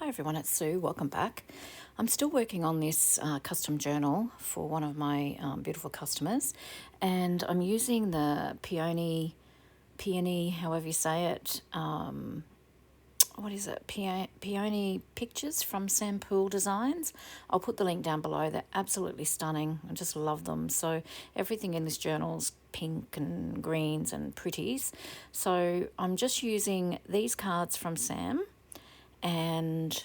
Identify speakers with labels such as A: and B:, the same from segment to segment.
A: Hi everyone, it's Sue. Welcome back. I'm still working on this custom journal for one of my beautiful customers, and I'm using the Peony, however you say it. What is it? Peony pictures from Sam Poole Designs. I'll put the link down below. They're absolutely stunning. I just love them. So everything in this journal's pink and greens and pretties. So I'm just using these cards from Sam and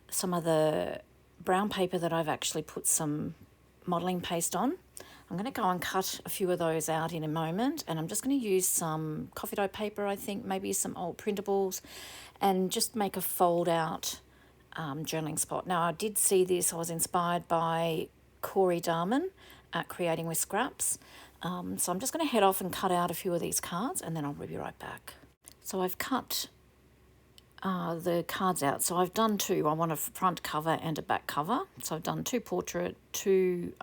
A: some of the brown paper that I've actually put some modelling paste on. I'm going to go and cut a few of those out in a moment, and I'm just going to use some coffee dough paper, I think, maybe some old printables, and just make a fold out journaling spot. Now, I did see this, I was inspired by Cori at Creating with Scraps. So I'm just going to head off and cut out a few of these cards, and then I'll be right back. So I've cut the cards out. So I've done two. I want a front cover and a back cover. So I've done two portrait, two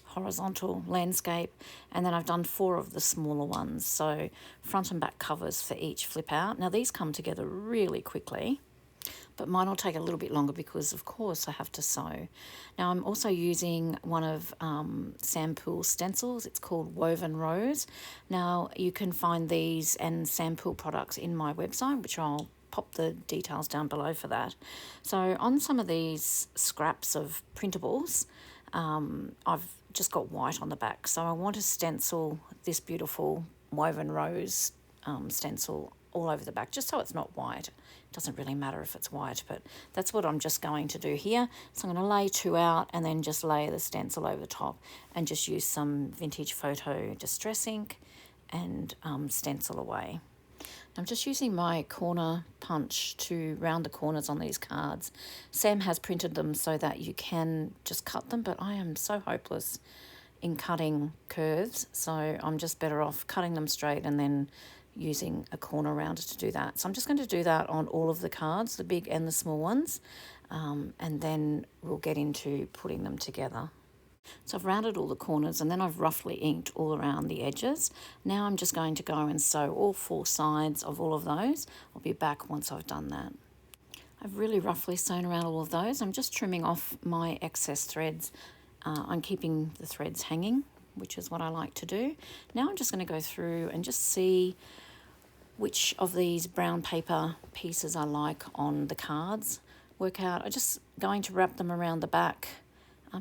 A: horizontal landscape, and then I've done four of the smaller ones. So front and back covers for each flip out. Now these come together really quickly, but mine will take a little bit longer because of course I have to sew. Now I'm also using one of Sam Poole's stencils. It's called Woven Rose. Now you can find these and Sam Poole products in my website, which I'll pop the details down below for that. So on some of these scraps of printables, I've just got white on the back. So I want to stencil this beautiful Woven Rose stencil all over the back, just so it's not white. It doesn't really matter if it's white, but that's what I'm just going to do here. So I'm going to lay two out and then just lay the stencil over the top and just use some vintage photo distress ink and stencil away. I'm just using my corner punch to round the corners on these cards. Sam has printed them so that you can just cut them, but I am so hopeless in cutting curves, so I'm just better off cutting them straight and then using a corner rounder to do that. So I'm just going to do that on all of the cards, the big and the small ones, and then we'll get into putting them together. So I've rounded all the corners and then I've roughly inked all around the edges. Now I'm just going to go and sew all four sides of all of those. I'll be back once I've done that. I've really roughly sewn around all of those. I'm just trimming off my excess threads. I'm keeping the threads hanging, which is what I like to do. Now I'm just going to go through and just see which of these brown paper pieces I like on the cards. Work out, I'm just going to wrap them around the back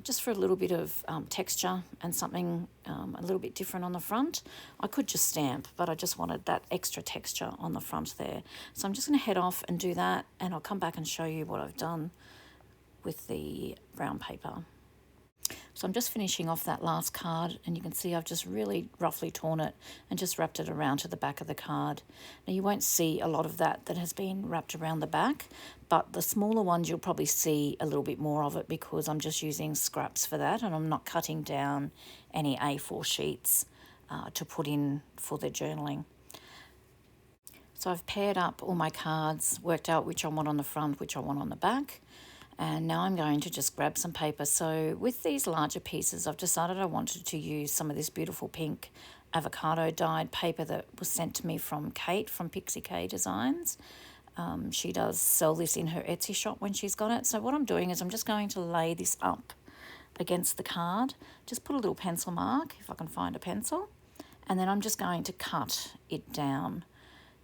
A: just for a little bit of texture and something a little bit different on the front. I could just stamp, but I just wanted that extra texture on the front there. So I'm just going to head off and do that, and I'll come back and show you what I've done with the brown paper. So I'm just finishing off that last card, and you can see I've just really roughly torn it and just wrapped it around to the back of the card. Now you won't see a lot of that has been wrapped around the back, but the smaller ones you'll probably see a little bit more of it because I'm just using scraps for that, and I'm not cutting down any A4 sheets to put in for the journaling. So I've paired up all my cards, worked out which I want on the front, which I want on the back. And now I'm going to just grab some paper. So with these larger pieces, I've decided I wanted to use some of this beautiful pink avocado dyed paper that was sent to me from Kate from Pixie K Designs. She does sell this in her Etsy shop when she's got it. So what I'm doing is I'm just going to lay this up against the card. Just put a little pencil mark, if I can find a pencil. And then I'm just going to cut it down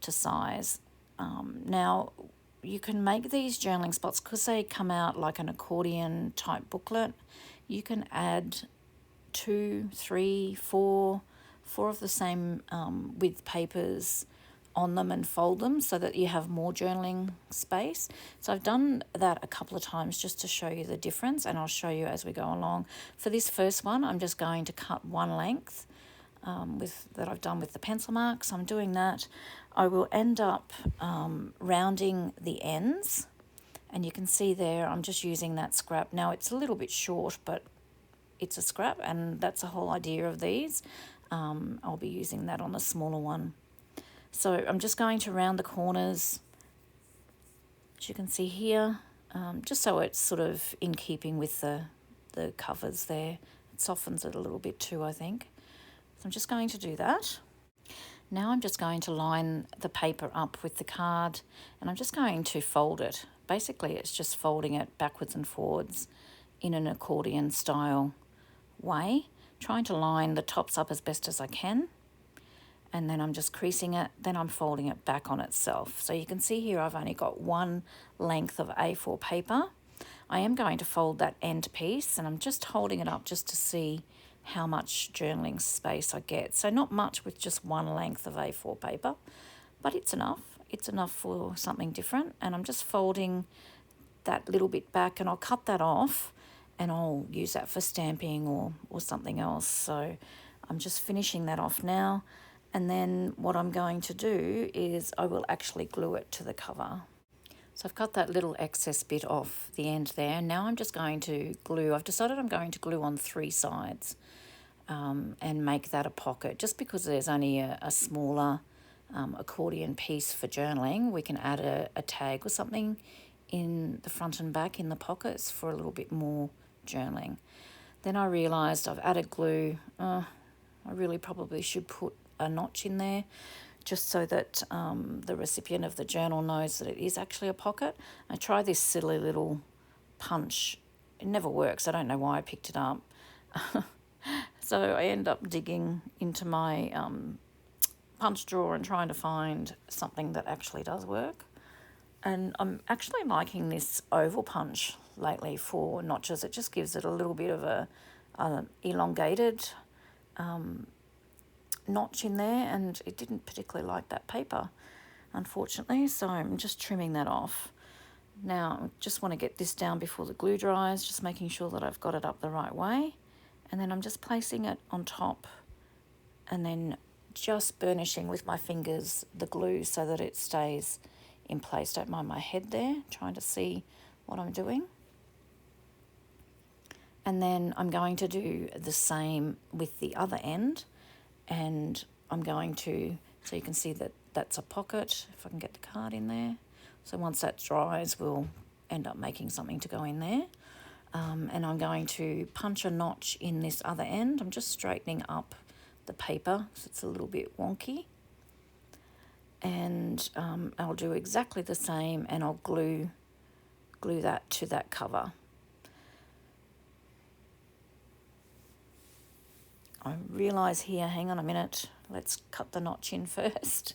A: to size. Now, you can make these journaling spots because they come out like an accordion type booklet. You can add 2, 3, 4 of the same width papers on them and fold them so that you have more journaling space. So I've done that a couple of times just to show you the difference, and I'll show you as we go along. For this first one, I'm just going to cut one length that I've done with the pencil mark. So I'm doing that. I will end up rounding the ends, and you can see there I'm just using that scrap. Now it's a little bit short, but it's a scrap, and that's the whole idea of these. I'll be using that on the smaller one. So I'm just going to round the corners, as you can see here, just so it's sort of in keeping with the covers there. It softens it a little bit too, I think. So I'm just going to do that. Now I'm just going to line the paper up with the card, and I'm just going to fold it basically it's just folding it backwards and forwards in an accordion style way, trying to line the tops up as best as I can. And then I'm just creasing it, then I'm folding it back on itself. So you can see here I've only got one length of A4 paper. I am going to fold that end piece, and I'm just holding it up just to see how much journaling space I get. So not much with just one length of A4 paper, but it's enough. It's enough for something different. And I'm just folding that little bit back, and I'll cut that off and I'll use that for stamping or something else. So I'm just finishing that off now. And then what I'm going to do is I will actually glue it to the cover. So I've got that little excess bit off the end there. Now I'm just going to glue. I've decided I'm going to glue on 3 sides and make that a pocket. Just because there's only a smaller accordion piece for journaling, we can add a tag or something in the front and back in the pockets for a little bit more journaling. Then I realised I've added glue. I really probably should put a notch in there just so that the recipient of the journal knows that it is actually a pocket. I tried this silly little punch. It never works. I don't know why I picked it up. So I end up digging into my punch drawer and trying to find something that actually does work. And I'm actually liking this oval punch lately for notches. It just gives it a little bit of a elongated notch in there, and it didn't particularly like that paper, unfortunately, so I'm just trimming that off. Now I just want to get this down before the glue dries, just making sure that I've got it up the right way, and then I'm just placing it on top and then just burnishing with my fingers the glue so that it stays in place. Don't mind my head there, trying to see what I'm doing. And then I'm going to do the same with the other end, and I'm going to, so you can see that that's a pocket, if I can get the card in there. So once that dries, we'll end up making something to go in there. And I'm going to punch a notch in this other end. I'm just straightening up the paper because it's a little bit wonky. And I'll do exactly the same, and I'll glue that to that cover. I realise here, hang on a minute, let's cut the notch in first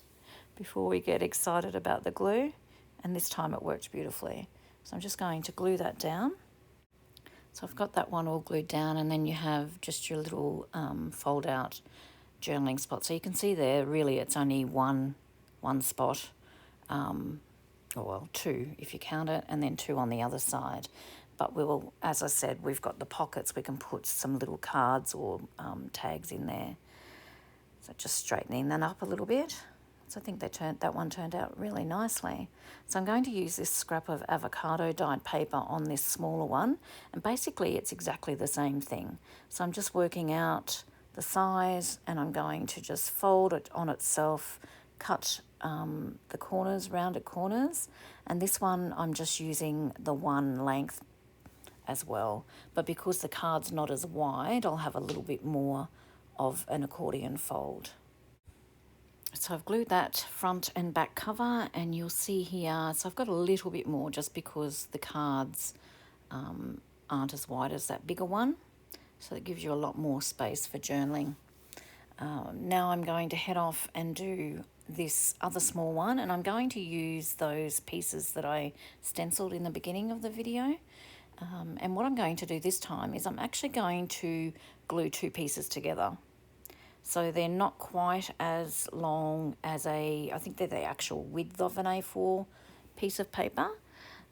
A: before we get excited about the glue. And this time it worked beautifully. So I'm just going to glue that down. So I've got that one all glued down, and then you have just your little fold out journaling spot. So you can see there, really it's only one spot, or well, 2 if you count it, and then 2 on the other side. But we'll, as I said, we've got the pockets. We can put some little cards or tags in there. So just straightening that up a little bit. So I think that one turned out really nicely. So I'm going to use this scrap of avocado dyed paper on this smaller one. And basically it's exactly the same thing. So I'm just working out the size, and I'm going to just fold it on itself, cut the corners, rounded corners. And this one I'm just using the one length as well, but because the card's not as wide, I'll have a little bit more of an accordion fold. So I've glued that front and back cover, and you'll see here, so I've got a little bit more just because the cards aren't as wide as that bigger one, so it gives you a lot more space for journaling. Now I'm going to head off and do this other small one, and I'm going to use those pieces that I stenciled in the beginning of the video. And what I'm going to do this time is I'm actually going to glue 2 pieces together. So they're not quite as long as I think they're the actual width of an A4 piece of paper.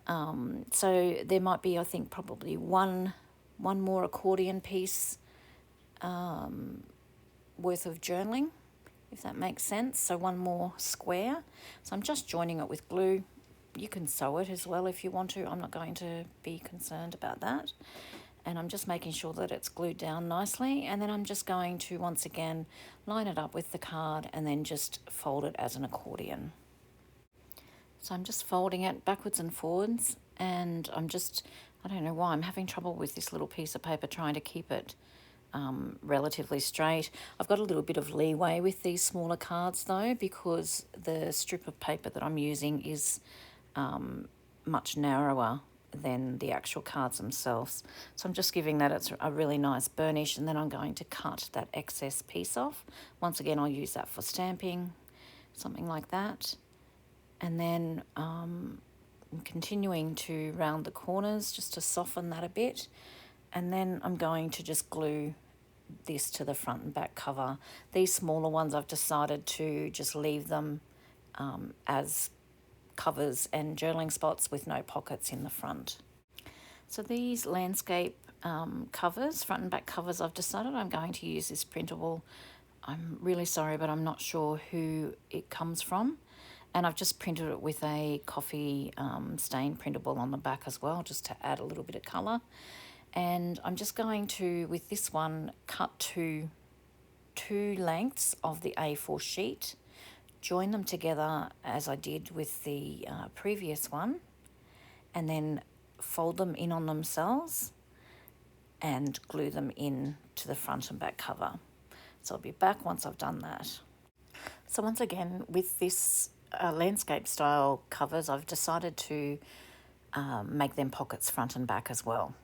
A: So there might be, I think, probably one more accordion piece worth of journaling, if that makes sense. So one more square. So I'm just joining it with glue. You can sew it as well if you want to. I'm not going to be concerned about that. And I'm just making sure that it's glued down nicely. And then I'm just going to, once again, line it up with the card and then just fold it as an accordion. So I'm just folding it backwards and forwards. And I don't know why, I'm having trouble with this little piece of paper trying to keep it relatively straight. I've got a little bit of leeway with these smaller cards though, because the strip of paper that I'm using is much narrower than the actual cards themselves. So I'm just giving that a really nice burnish, and then I'm going to cut that excess piece off. Once again, I'll use that for stamping, something like that. And then I'm continuing to round the corners just to soften that a bit. And then I'm going to just glue this to the front and back cover. These smaller ones I've decided to just leave them as covers and journaling spots with no pockets in the front. So these landscape covers, front and back covers, I've decided I'm going to use this printable. I'm really sorry, but I'm not sure who it comes from. And I've just printed it with a coffee stain printable on the back as well, just to add a little bit of colour. And I'm just going to, with this one, cut two lengths of the A4 sheet, join them together as I did with the previous one, and then fold them in on themselves and glue them in to the front and back cover. So I'll be back once I've done that. So once again, with this landscape style covers, I've decided to make them pockets front and back as well.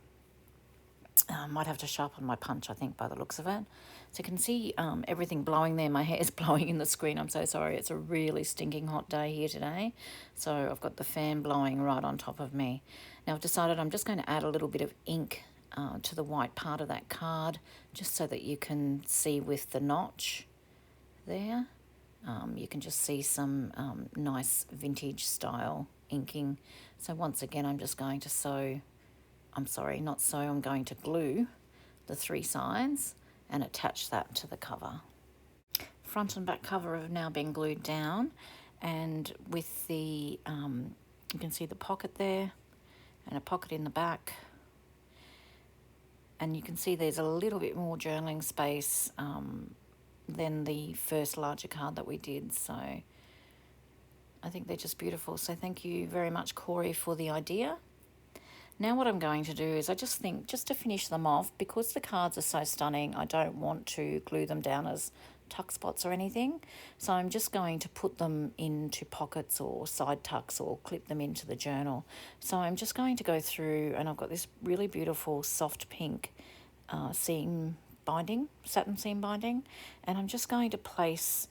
A: Might have to sharpen my punch, I think, by the looks of it. So you can see everything blowing there. My hair is blowing in the screen. I'm so sorry. It's a really stinking hot day here today. So I've got the fan blowing right on top of me. Now I've decided I'm just going to add a little bit of ink to the white part of that card, just so that you can see with the notch there. You can just see some nice vintage style inking. So once again, I'm just going to I'm going to glue the three sides and attach that to the cover. Front and back cover have now been glued down, and with the, you can see the pocket there and a pocket in the back. And you can see there's a little bit more journaling space than the first larger card that we did. So I think they're just beautiful. So thank you very much, Cori, for the idea. Now what I'm going to do is, I just think, just to finish them off, because the cards are so stunning, I don't want to glue them down as tuck spots or anything. So I'm just going to put them into pockets or side tucks or clip them into the journal. So I'm just going to go through, and I've got this really beautiful soft pink satin seam binding, and I'm just going to place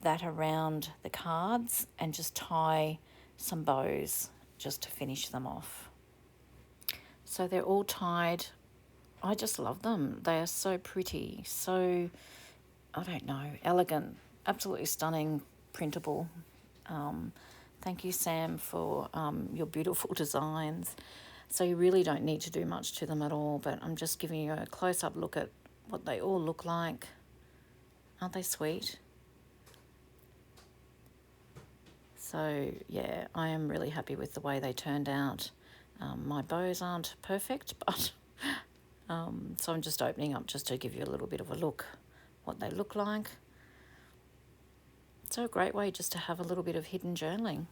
A: that around the cards and just tie some bows just to finish them off. So they're all tied. I just love them. They are so pretty, so, I don't know, elegant, absolutely stunning, printable. Thank you, Sam, for your beautiful designs. So you really don't need to do much to them at all, but I'm just giving you a close-up look at what they all look like. Aren't they sweet? So yeah, I am really happy with the way they turned out. My bows aren't perfect, but so I'm just opening up just to give you a little bit of a look what they look like. So a great way just to have a little bit of hidden journaling.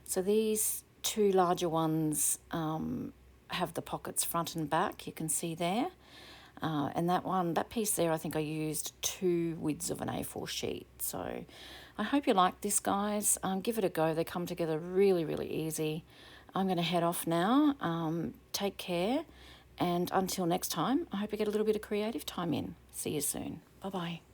A: So these two larger ones have the pockets front and back, you can see there. And that piece there, I think I used 2 widths of an A4 sheet. So I hope you like this, guys. Give it a go. They come together really, really easy. I'm going to head off now. Take care. And until next time, I hope you get a little bit of creative time in. See you soon. Bye-bye.